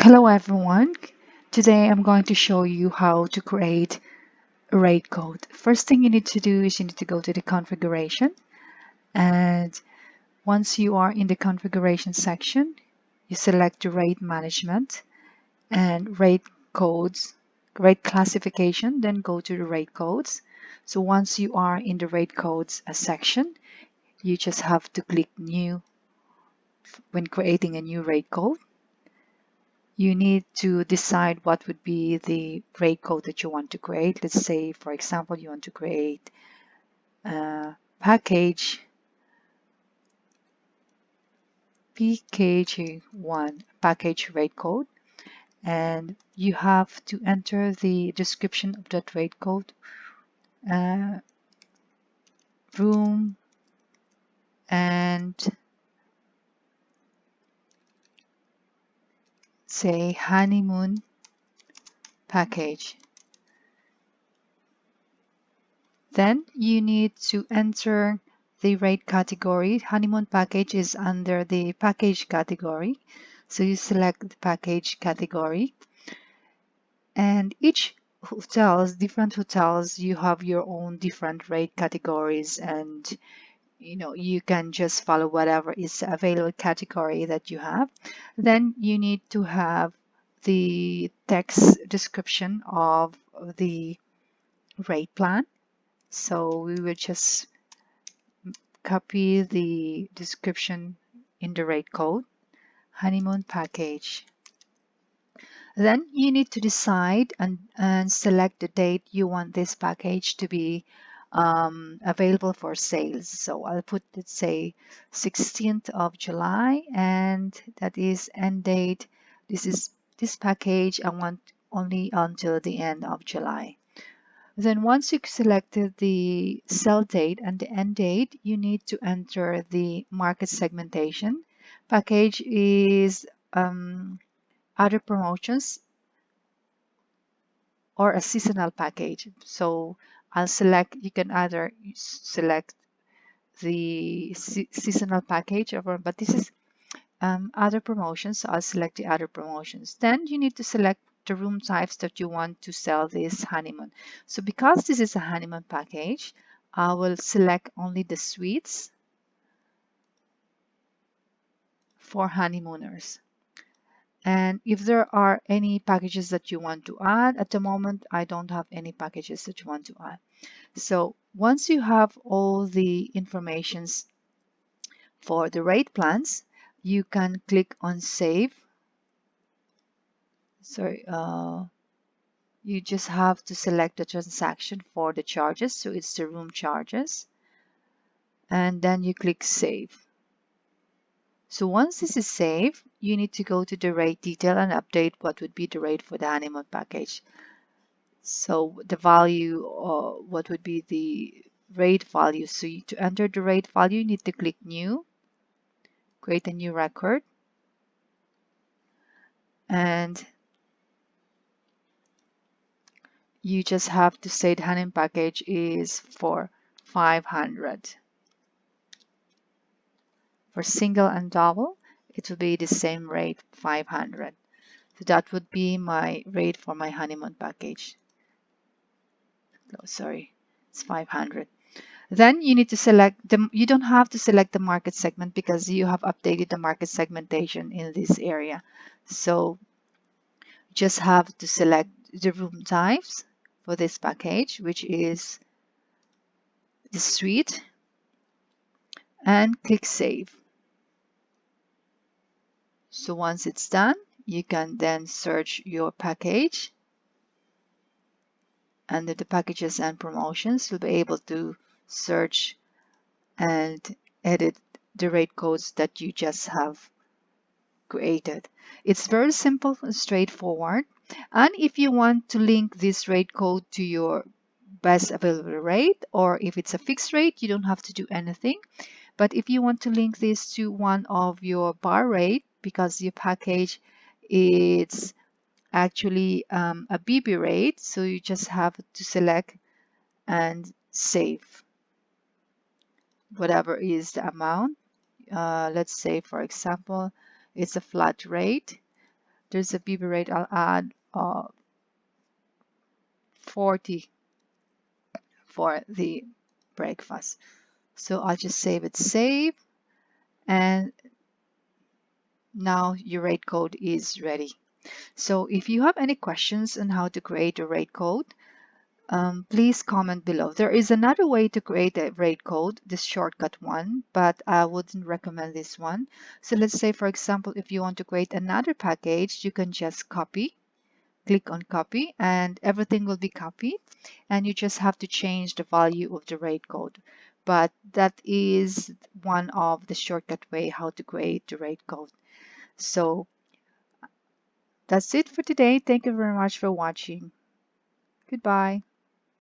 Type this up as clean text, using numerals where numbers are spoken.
Hello everyone. Today I'm going to show you how to create a rate code. First thing you need to do is you need to go to the configuration, and once you are in the configuration section, you select the rate management and rate codes, rate classification, then go to the rate codes. So once you are in the rate codes section, you just have to click new when creating a new rate code. You need to decide what would be the rate code that you want to create. Let's say, for example, you want to create a package PKG1 package rate code, and you have to enter the description of that rate code, room, and say honeymoon package. Then you need to enter the rate category. Honeymoon package is under the package category. So you select the package category, and each different hotels, you have your own different rate categories, and you can just follow whatever is available category that you have. Then you need to have the text description of the rate plan. So we will just copy the description in the rate code, honeymoon package. Then you need to decide and select the date you want this package to be available for sales. So I'll put, let's say, 16th of July, and that is end date. This package I want only until the end of July. Then once you've selected the sell date and the end date, you need to enter the market segmentation. Package is other promotions or a seasonal package. So you can either select the seasonal package, but this is other promotions. So I'll select the other promotions. Then you need to select the room types that you want to sell this honeymoon. So because this is a honeymoon package, I will select only the suites for honeymooners. And if there are any packages that you want to add, at the moment I don't have any packages that you want to add. So once you have all the informations for the rate plans, you can click on save. Sorry, you just have to select the transaction for the charges. So it's the room charges. And then you click save. So once this is saved, you need to go to the rate detail and update what would be the rate for the honeymoon package. So the value, what would be the rate value? So to enter the rate value, you need to click new, create a new record, and you just have to say the honeymoon package is for 500. For single and double, it will be the same rate, 500. So that would be my rate for my honeymoon package. Oh, sorry, it's 500. Then you need to select you don't have to select the market segment because you have updated the market segmentation in this area. So just have to select the room types for this package, which is the suite, and click save. So once it's done, you can then search your package. Under the packages and promotions, you'll be able to search and edit the rate codes that you just have created. It's very simple and straightforward. And if you want to link this rate code to your best available rate, or if it's a fixed rate, you don't have to do anything. But if you want to link this to one of your bar rate, because your package is actually a BB rate, so you just have to select and save whatever is the amount. Let's say, for example, it's a flat rate. there's a BB rate. I'll add 40 for the breakfast. So I'll just save, and now your rate code is ready. So if you have any questions on how to create a rate code, please comment below. There is another way to create a rate code, this shortcut one, but I wouldn't recommend this one. So let's say, for example, if you want to create another package, you can just click on copy, and everything will be copied, and you just have to change the value of the rate code. But that is one of the shortcut way how to create the rate code. So that's it for today. Thank you very much for watching. Goodbye.